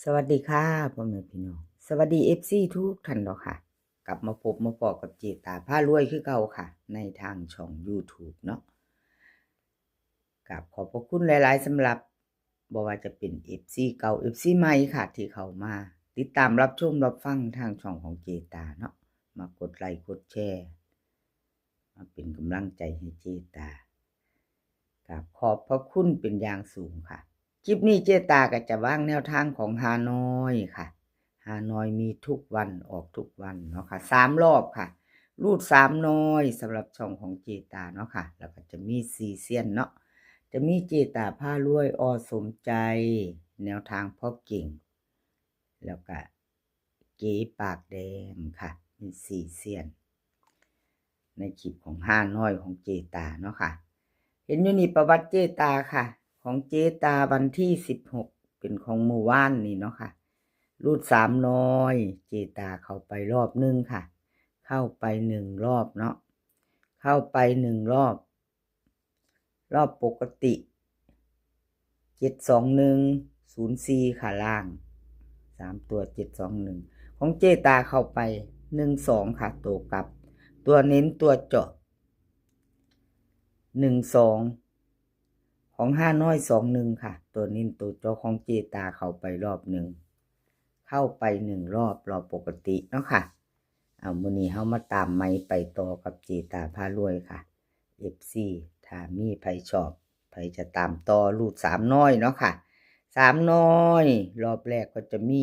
สวัสดีค่ะพ่อแม่พี่น้องสวัสดีFCทุกท่านเนาะค่ะกลับมาพบมาปอกับเจตาผ้ารวยคือเก่าค่ะในทางช่อง YouTube เนาะกับขอบพระคุณหลายๆสำหรับบ่ว่าจะเป็น FC เก่า FC ใหม่ค่ะที่เข้ามาติดตามรับชมรับฟังทางช่องของเจตาเนาะมากดไลค์กดแชร์มาเป็นกำลังใจให้เจตากับขอบพระคุณเป็นอย่างสูงค่ะคลิปนี้เจตาก็จะวางแนวทางของฮานอยค่ะฮานอยมีทุกวันออกทุกวันเนาะค่ะ3 รอบค่ะรูด3น้อยสำหรับช่องของเจตาเนาะค่ะแล้วก็จะมี4เซียนเนาะจะมีเจตาผ้ารวยอสมใจแนวทางพ่อเก่งแล้วก็เก๋ปากแดงค่ะมี4เซียนในคลิปของฮานอยของเจตาเนาะค่ะเห็นอยู่นี่ประวัติเจตาค่ะของเจตาวันที่16เป็นของเมื่อวานนี่เนาะค่ะรูด3น้อยเจตาเข้าไปรอบนึงค่ะเข้าไป1รอบเนาะเข้าไป1รอบปกติ72104ค่ะล่าง3ตัว721ของเจตาเข้าไป12ค่ะตัวกลับตัวเน้นตัวเจาะ12ของ5น้อย21ค่ะตัวเน้นตัวเจาะของเจตาเข้าไปรอบนึงเข้าไป1รอบปกติเนาะค่ะมื้อนี้เฮามาตามไม้ไปต่อกับเจตาพารวยค่ะ FC ถ้ามีไผชอบไผจะตามต่อรูด3น้อยเนาะค่ะ3น้อยรอบแรกก็จะมี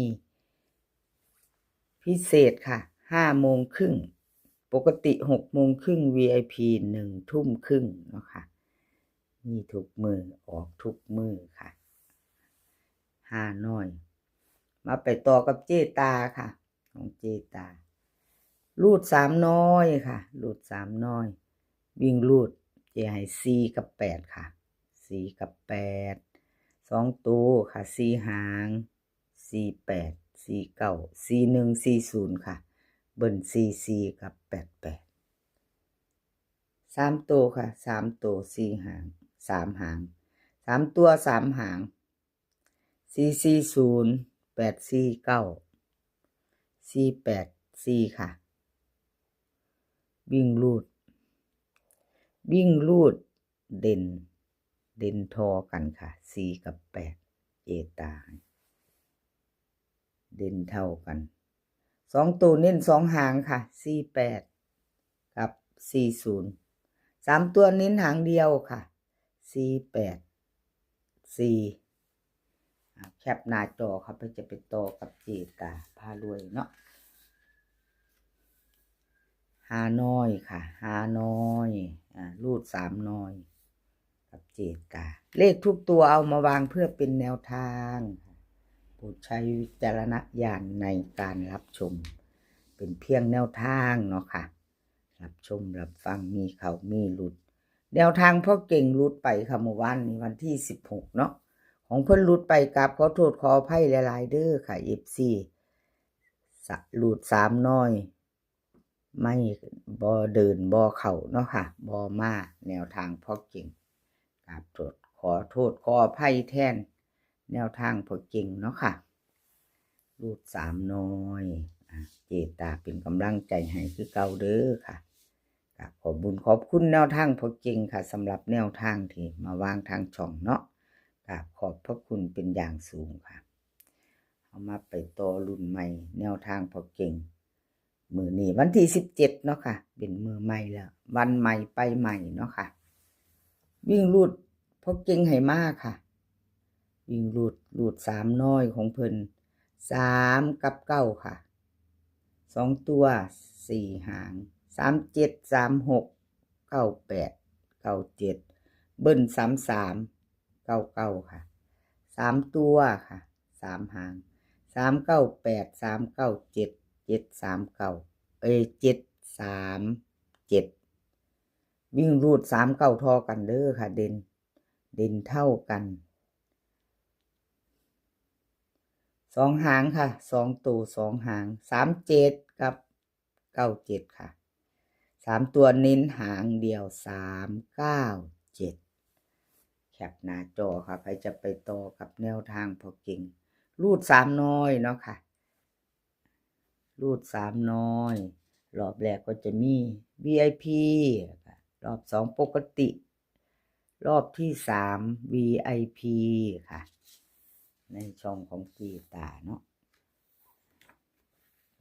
พิเศษค่ะ5:30ปกติ6:30 VIP 1:30เนาะค่ะมีทุกมื้อออกทุกมื้อค่ะ5น้อยมาไปต่อกับเจตาค่ะของเจตารูด3น้อยค่ะรูด3น้อยวิ่งรูดเจให้4กับ8ค่ะ4กับ8 2ตัวค่ะ4หาง48 49 41 40ค่ะเบิ้ล44กับ88 3ตัวค่ะ3ตัว4หาง3หาง3ตัว3หาง440 849 484ค่ะวิ่งรูดเด่นทอกันค่ะ4กับ8เอตาเด่นเท่ากัน2ตัวเน้น2หางค่ะ48กับ40 3ตัวเน้นหางเดียวค่ะ484แคปหน้าจอครับเพื่อจะไปต่อกับเจตาพารวยเนาะ5น้อยค่ะ5น้อยรูด3น้อยกับเจตาเลขทุกตัวเอามาวางเพื่อเป็นแนวทางโปรดใช้วิจารณญาณในการรับชมเป็นเพียงแนวทางเนาะค่ะรับชมรับฟังมีเขามีหลุดแนวทางพ่อเก่งหลุดไปค่ะเมื่อวานนี้วันที่16เนาะของเพิ่นหลุดไปกับขอโทษขออภัยหลายๆเด้อค่ะ FC หลุด3น้อยไม่บ่เดินบ่เข้าเนาะค่ะบ่มาแนวทางพ่อเก่งกับขอโทษขออภัยแทนแนวทางพ่อเก่งเนาะค่ะรูด3น้อยเจตาเป็นกำลังใจให้คือเก่าเด้อค่ะขอบบุญขอบคุณแนวทางพ่อเก่งค่ะสำหรับแนวทางที่มาวางทางช่องเนาะขอบพระคุณเป็นอย่างสูงค่ะเอามาไปต่อรุ่นใหม่แนวทางพ่อเก่งมื้อนี้วันที่17เนาะค่ะเป็นมื้อใหม่แล้ววันใหม่ไปใหม่เนาะค่ะวิ่งรูดพ่อเก่งให้มาค่ะวิ่งรูด3น้อยของเพิ่น3กับ9ค่ะ2ตัว4หาง37 36 98 97เบิ้ล33 99ค่ะ3ตัวค่ะ3หาง398 397 739 737วิ่งรูด3เก้าทอกันเด้อค่ะเด่นเท่ากัน2หางค่ะ2ตัว2หาง37กับ97ค่ะ3ตัวเน้นหางเดียว397แคปหน้าจอค่ะใครจะไปต่อกับแนวทางพอเก่ง รูดสามน้อยเนาะค่ะรูดสามน้อยรอบแรกก็จะมี VIP รอบสองปกติ รอบที่สาม VIP ค่ะในช่องของกีตาเนาะ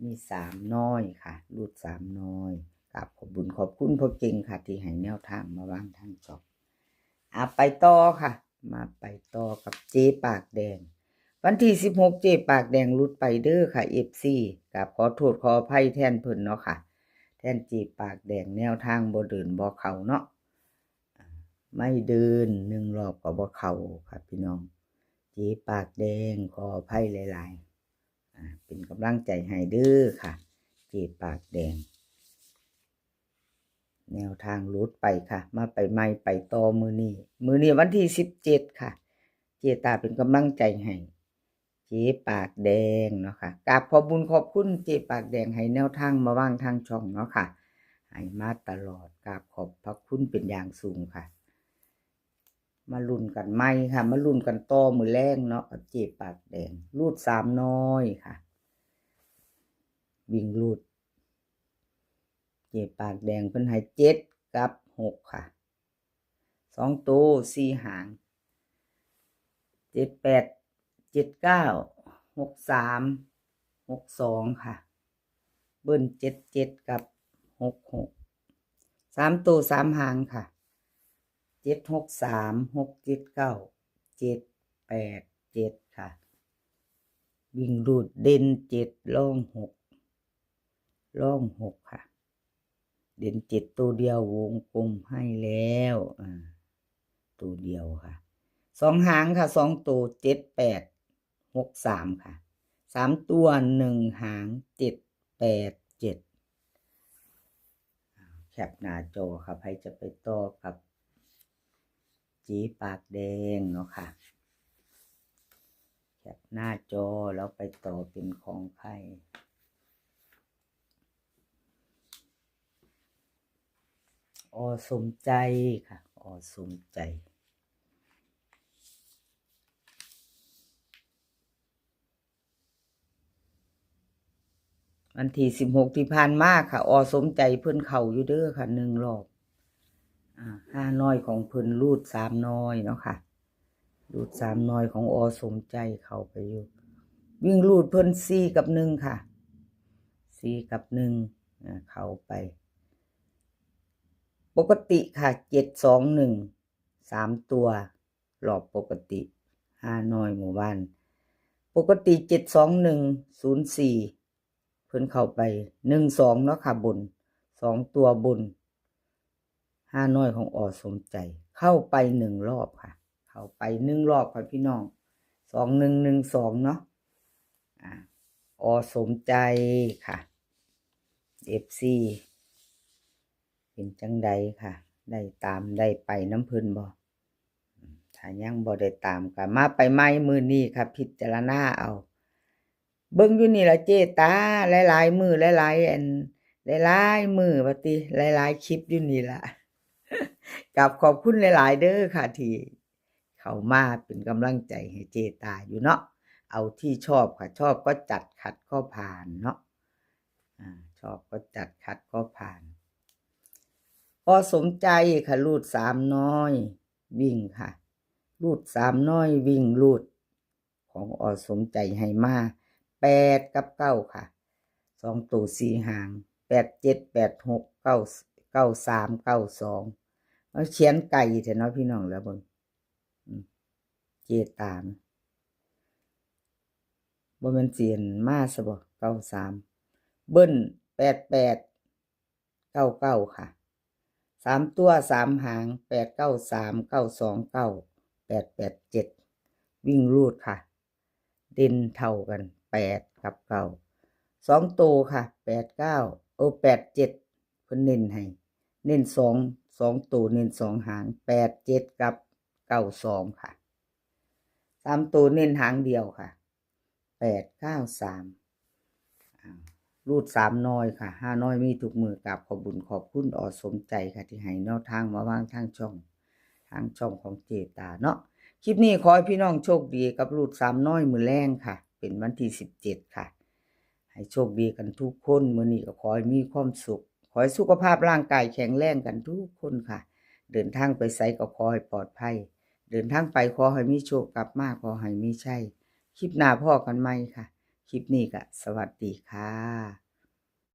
มีสามน้อยค่ะรูดสามน้อยกับขอบบุญขอบคุณพ่อเก่งค่ะที่ให้แนวทางมาวางทางช่องไปต่อค่ะมาไปต่อกับเจ๊ปากแดงวันที่16เจ๊ปากแดงรุดไปเด้อค่ะ FC กับขอโทษขออภัยแทนเพิ่นเนาะค่ะแทนเจ๊ปากแดงแนวทางบ่เดินบ่เข้าเนาะไม่เดิน1รอบก็บ่เข้าค่ะพี่น้องเจ๊ปากแดงขออภัยหลายๆเป็นกำลังใจให้เด้อค่ะเจ๊ปากแดงแนวทางรุดไปค่ะมาไปใหม่ไปต่อมื้อนี้วันที่17ค่ะเจตาเป็นกำลังใจให้เจ๊ปากแดงเนาะค่ะกราบขอบบุญขอบคุณเจ๊ปากแดงให้แนวทางมาวางทางช่องเนาะค่ะให้มาตลอดกราบขอบพระคุณเป็นอย่างสูงค่ะมาลุ้นกันใหม่ค่ะมาลุ้นกันต่อมื้อแรงเนาะเจ๊ปากแดงรูดสามน้อยค่ะวิ่งรูดเจ๊ปากแดงเพิ่นให้7กับ6ค่ะ2ตัว4หาง78 79 63 62ค่ะเบิ้ล77กับ66 3ตัว3หางค่ะ763 679 787ค่ะวิ่งรูดเด่น7ล่อง6ค่ะเด่น7ตัวเดียววงกลมให้แล้วตัวเดียวค่ะ2หางค่ะ2ตัว7863ค่ะ3ตัว1หาง787แคปหน้าจอค่ะใครจะไปต่อกับจีปากแดงเนาะค่ะแคปหน้าจอแล้วไปต่อเป็นของใครสมใจค่ะสมใจวันที่16ที่ผ่านมาค่ะสมใจเพิ่นเข่าอยู่เด้อค่ะ1รอบ5น้อยของเพิ่นรูด3น้อยเนาะค่ะรูด3น้อยของสมใจเข้าไปอยู่วิ่งรูดเพิ่น4กับ1ค่ะ4กับ1เข้าไปปกติค่ะ721 3ตัวรอบปกติ5น้อยหมู่บ้านปกติ72104เพิ่นเข้าไป12เนาะค่ะบน2ตัวบน5น้อยของสมใจเข้าไป1รอบค่ะเข้าไป1รอบค่ะพี่น้อง2112เนาะสมใจค่ะ FC เป็นจังใดค่ะได้ตามได้ไปน้ำเพิ่นบ่ถ้ายังบ่ได้ตามก็มาไปใหม่มื้อนี้ค่ะพิจารณาเอาเบิ่งอยู่นี่ล่ะเจตาหลายๆมื้อหลายๆหลายๆมื้อว่าติหลายๆคลิปอยู่นี่ล่ะกับขอบคุณหลายๆเด้อค่ะที่เข้ามาเป็นกำลังใจให้เจตาอยู่เนาะเอาที่ชอบค่ะชอบก็จัดขัดก็ผ่านเนาะชอบก็จัดขัดก็ผ่านสมใจค่ะรูด3น้อยวิ่งค่ะรูด3น้อยวิ่งรูดของสมใจให้มา8กับ9ค่ะ2ตัว4หาง87 86 93 92เอาเขียนไก่เถอะเนาะพี่น้องแล้วเบิ่งเจตามบ่แม่นเสียนมาซะบ่93เบิ้ล88 99ค่ะ3ตัว3หาง893 929 887วิ่งรูดค่ะเด่นเท่ากัน8กับ9 2ตัวค่ะ89 87เพิ่นเน้นให้เน้น2ตัวเน้น2หาง87กับ92ค่ะ3ตัวเน้นหางเดียวค่ะ893รูด3น้อยค่ะ5น้อยมีทุกมือกับขอบบุญขอบคุณสมใจค่ะที่ให้แนวทางมาวางทางช่องของเจตาเนาะคลิปนี้ขอให้พี่น้องโชคดีกับรูด3น้อยมือแรงค่ะ เป็นวันที่17ค่ะให้โชคดีกันทุกคนมื้อนี้ก็ขอให้มีความสุขขอให้สุขภาพร่างกายแข็งแรงกันทุกคนค่ะเดินทางไปไสก็ขอให้ปลอดภัยเดินทางไปขอให้มีโชคกลับมาขอให้มีชัยคลิปหน้าพ้อกันใหม่ค่ะคลิปนี้ก็สวัสดีค่ะ